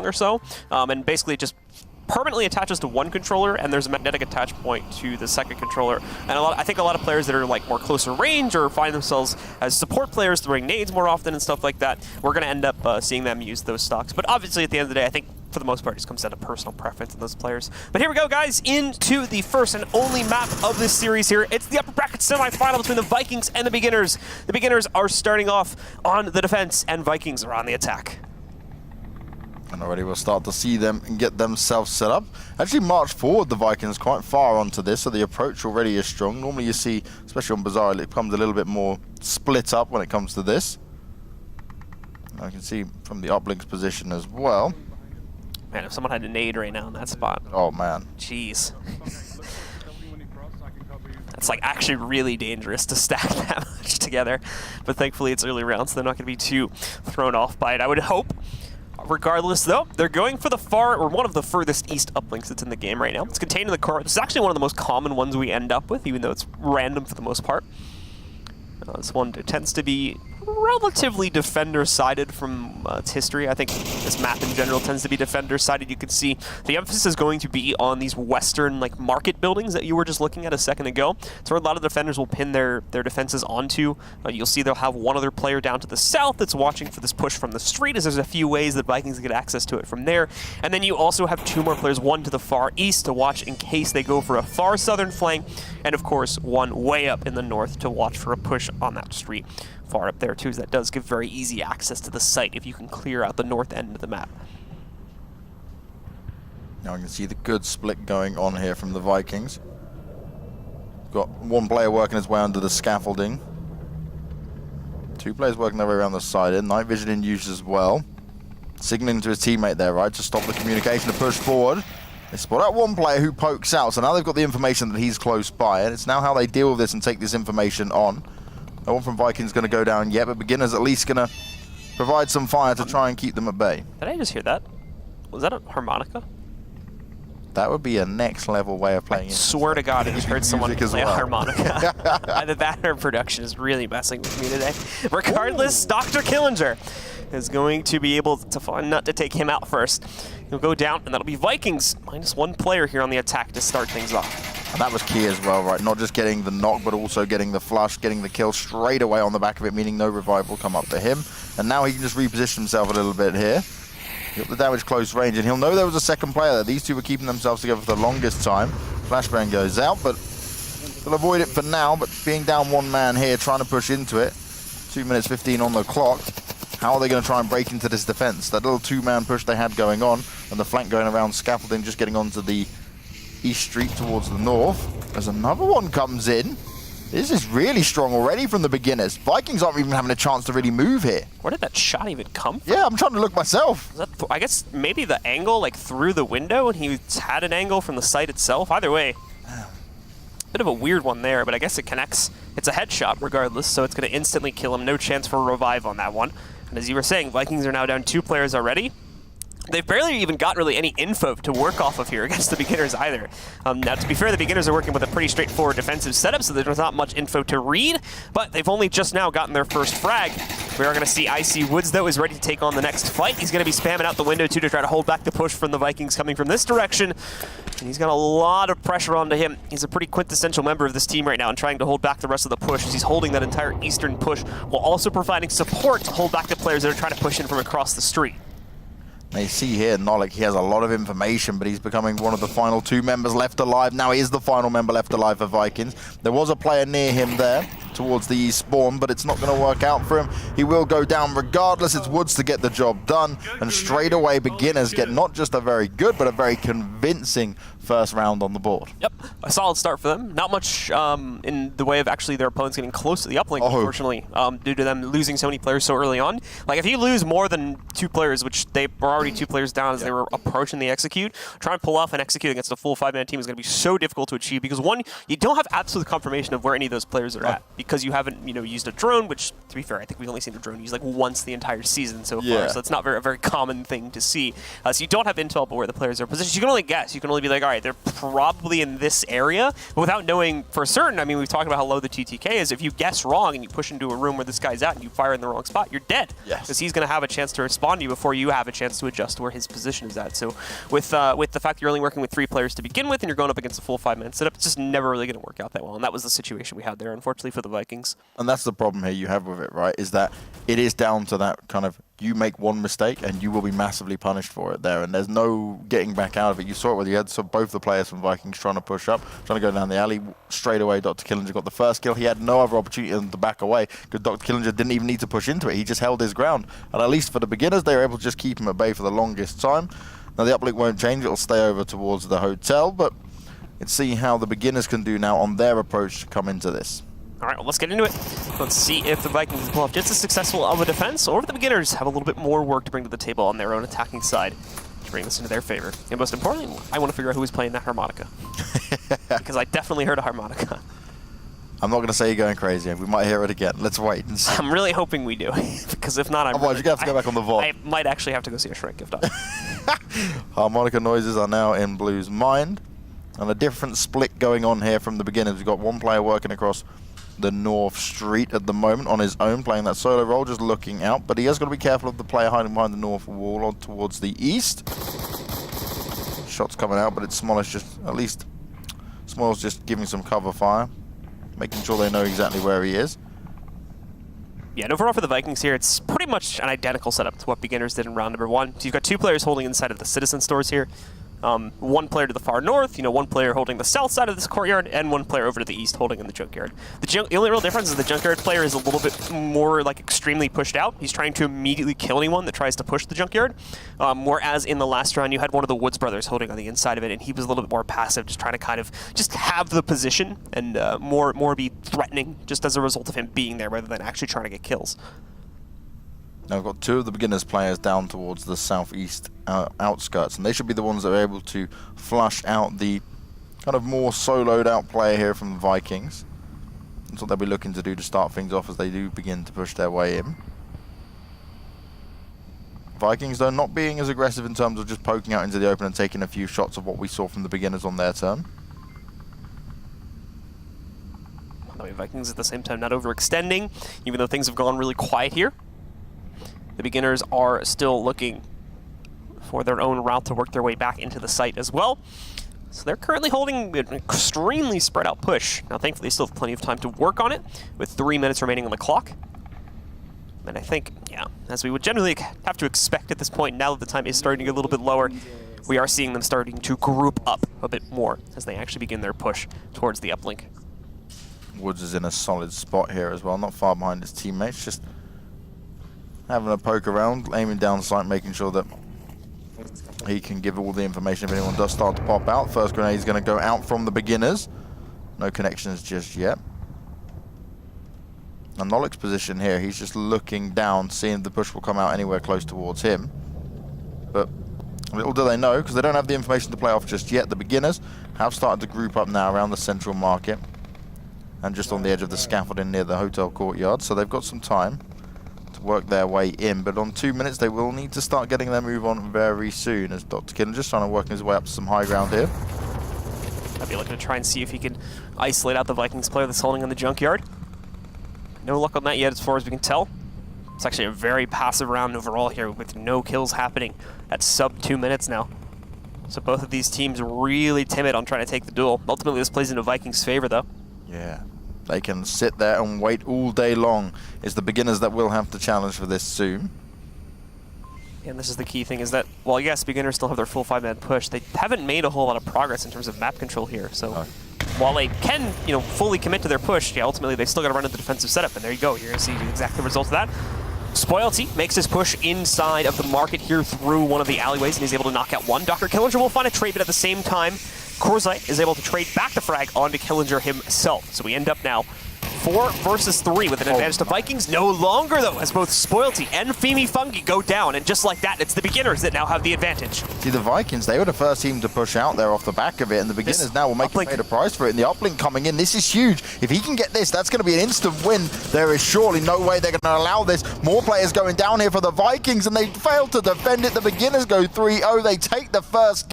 or so, and basically it just permanently attaches to one controller, and there's a magnetic attach point to the second controller. And I think a lot of players that are like more closer range or find themselves as support players throwing nades more often and stuff like that, we're going to end up seeing them use those stocks. But obviously at the end of the day, I think for the most part, it just comes down to personal preference in those players. But here we go, guys, into the first and only map of this series here. It's the upper bracket semifinal between the Vikings and the Beginners. The Beginners are starting off on the defense, and Vikings are on the attack. And already we'll start to see them and get themselves set up. Actually march forward the Vikings quite far onto this, so the approach already is strong. Normally you see, especially on Bazaar, it becomes a little bit more split up when it comes to this. And I can see from the uplinks position as well. Man, if someone had a nade right now in that spot. Oh, man. Jeez. That's like actually really dangerous to stack that much together. But thankfully it's early rounds, so they're not going to be too thrown off by it, I would hope. Regardless, though, they're going for the far, or one of the furthest east uplinks that's in the game right now. It's contained in the core. This is actually one of the most common ones we end up with, even though it's random for the most part. This one tends to be relatively defender-sided from its history. I think this map in general tends to be defender-sided. You can see the emphasis is going to be on these western like market buildings that you were just looking at a second ago. It's where a lot of defenders will pin their defenses onto. You'll see they'll have one other player down to the south that's watching for this push from the street, as there's a few ways that Vikings get access to it from there. And then you also have two more players, one to the far east to watch in case they go for a far southern flank, and of course one way up in the north to watch for a push on that street. Far up there too, so that does give very easy access to the site if you can clear out the north end of the map. Now I can see the good split going on here from the Vikings. Got one player working his way under the scaffolding. Two players working their way around the side. Night vision in use as well. Signaling to his teammate there, right, to stop the communication to push forward. They spot out one player who pokes out, so now they've got the information that he's close by, and it's now how they deal with this and take this information on. No one from Vikings going to go down yet, but Beginners at least going to provide some fire to try and keep them at bay. Did I just hear that? Was that a harmonica? That would be a next level way of playing I swear to God, I just heard someone play a harmonica. Either that or production is really messing with me today. Regardless, Ooh. Dr. Killinger is going to be able to find Nut to take him out first. He'll go down, and that'll be Vikings minus one player here on the attack to start things off. And that was key as well, right? Not just getting the knock, but also getting the flush, getting the kill straight away on the back of it, meaning no revive will come up to him. And now he can just reposition himself a little bit here. He got the damage close range, and he'll know there was a second player there. These two were keeping themselves together for the longest time. Flashbang goes out, but they'll avoid it for now. But being down one man here, trying to push into it. 2 minutes 15 on the clock. How are they going to try and break into this defense? That little two-man push they had going on, and the flank going around scaffolding, just getting onto the east street towards the north. As another one comes in. This is really strong already from the Beginners. Vikings aren't even having a chance to really move here. Where did that shot even come from? Yeah, I'm trying to look myself. I guess maybe the angle, like through the window, and he had an angle from the site itself. Either way, bit of a weird one there, but I guess it connects. It's a headshot regardless, so it's going to instantly kill him. No chance for a revive on that one. And as you were saying, Vikings are now down 2 players already. They've barely even got really any info to work off of here against the Beginners either. Now, to be fair, the Beginners are working with a pretty straightforward defensive setup, so there's not much info to read, but they've only just now gotten their first frag. We are going to see IC Woods, though, is ready to take on the next fight. He's going to be spamming out the window, too, to try to hold back the push from the Vikings coming from this direction. And he's got a lot of pressure onto him. He's a pretty quintessential member of this team right now and trying to hold back the rest of the push as he's holding that entire eastern push while also providing support to hold back the players that are trying to push in from across the street. They see here, Nolik, he has a lot of information, but he's becoming one of the final 2 members left alive. Now he is the final member left alive for Vikings. There was a player near him there towards the east spawn, but it's not going to work out for him. He will go down regardless. It's Woods to get the job done. And straight away, Beginners get not just a very good, but a very convincing first round on the board. Yep, a solid start for them. Not much in the way of actually their opponents getting close to the uplink, unfortunately, due to them losing so many players so early on. Like, if you lose more than 2 players, which they were already 2 players down as they were approaching the execute, trying to pull off and execute against a full 5-man team is going to be so difficult to achieve because, one, you don't have absolute confirmation of where any of those players are at. because you haven't, used a drone, which, to be fair, I think we've only seen a drone used like once the entire season so far, so it's not a very common thing to see. So you don't have intel about where the players are positioned. You can only guess. You can only be like, all right, they're probably in this area, but without knowing for certain. I mean, we've talked about how low the TTK is. If you guess wrong and you push into a room where this guy's at and you fire in the wrong spot, you're dead. Because he's going to have a chance to respond to you before you have a chance to adjust to where his position is at. So with the fact that you're only working with 3 players to begin with and you're going up against a full 5-man setup, it's just never really going to work out that well. And that was the situation we had there, unfortunately, for the Vikings. And that's the problem here you have with it, right? Is that it is down to that kind of, you make one mistake and you will be massively punished for it there, and there's no getting back out of it. You saw it where you had both the players from Vikings trying to push up, trying to go down the alley. Straight away, Dr. Killinger got the first kill. He had no other opportunity than to back away because Dr. Killinger didn't even need to push into it. He just held his ground. And at least for the beginners, they were able to just keep him at bay for the longest time. Now the uplink won't change. It'll stay over towards the hotel, but let's see how the beginners can do now on their approach to come into this. All right, well, let's get into it. Let's see if the Vikings can pull off just as successful of a defense, or if the beginners have a little bit more work to bring to the table on their own attacking side to bring this into their favor. And most importantly, I want to figure out who is playing that harmonica. Because I definitely heard a harmonica. I'm not going to say you're going crazy. We might hear it again. Let's wait and see. I'm really hoping we do. Because if not, otherwise, you're going to have to go back on the vault. I might actually have to go see a shrink if not. Harmonica noises are now in Blue's mind. And a different split going on here from the beginners. We've got one player working across the North Street at the moment on his own, playing that solo role, just looking out. But he has got to be careful of the player hiding behind the north wall or towards the east. Shots coming out, but it's Smoll's just giving some cover fire, making sure they know exactly where he is. Yeah, and overall for the Vikings here, it's pretty much an identical setup to what beginners did in round number 1. So you've got 2 players holding inside of the Citizen stores here. 1 player to the far north, 1 player holding the south side of this courtyard, and 1 player over to the east holding in the junkyard. The only real difference is the junkyard player is a little bit more like extremely pushed out. He's trying to immediately kill anyone that tries to push the junkyard. Whereas in the last round, you had one of the Woods brothers holding on the inside of it, and he was a little bit more passive, just trying to kind of just have the position and more be threatening just as a result of him being there rather than actually trying to get kills. Now we've got 2 of the beginners players down towards the southeast outskirts, and they should be the ones that are able to flush out the kind of more soloed out player here from the Vikings. That's what they'll be looking to do to start things off as they do begin to push their way in. Vikings, though, not being as aggressive in terms of just poking out into the open and taking a few shots of what we saw from the beginners on their turn. The Vikings at the same time not overextending, even though things have gone really quiet here. The beginners are still looking for their own route to work their way back into the site as well. So they're currently holding an extremely spread out push. Now thankfully they still have plenty of time to work on it with 3 minutes remaining on the clock. And I think, yeah, as we would generally have to expect at this point, now that the time is starting to get a little bit lower, we are seeing them starting to group up a bit more as they actually begin their push towards the uplink. Woods is in a solid spot here as well, not far behind his teammates, just having a poke around, aiming down sight, making sure that he can give all the information if anyone does start to pop out. First grenade is going to go out from the beginners. No connections just yet. And Nolik's position here, he's just looking down, seeing if the push will come out anywhere close towards him. But little do they know, because they don't have the information to play off just yet. The beginners have started to group up now around the central market and just on the edge of the scaffolding near the hotel courtyard. So they've got some time to work their way in, but on 2 minutes they will need to start getting their move on very soon, as Dr. Killinger just trying to work his way up to some high ground here. I'd be looking to try and see if he can isolate out the Vikings player that's holding on the junkyard. No luck on that yet as far as we can tell. It's actually a very passive round overall here with no kills happening at sub 2 minutes now. So both of these teams really timid on trying to take the duel. Ultimately this plays into Vikings' favor though. Yeah. They can sit there and wait all day long. It's the beginners that will have to challenge for this soon. And this is the key thing, is that, well, yes, beginners still have their full 5-man push. They haven't made a whole lot of progress in terms of map control here. So while they can, fully commit to their push, yeah, ultimately they still got to run into the defensive setup. And there you go. You're going to see exactly the results of that. Spoilty makes his push inside of the market here through one of the alleyways, and he's able to knock out one. Dr. Killinger will find a trade, but at the same time, Korzai is able to trade back the frag onto Killinger himself. So we end up now 4 versus 3 with an advantage to Vikings. No longer, though, as both Spoilty and Femi Fungi go down. And just like that, it's the beginners that now have the advantage. See, the Vikings, they were the first team to push out there off the back of it, and the beginners now will make him pay the price for it. And the uplink coming in, this is huge. If he can get this, that's going to be an instant win. There is surely no way they're going to allow this. More players going down here for the Vikings, and they failed to defend it. The beginners go 3-0. They take the first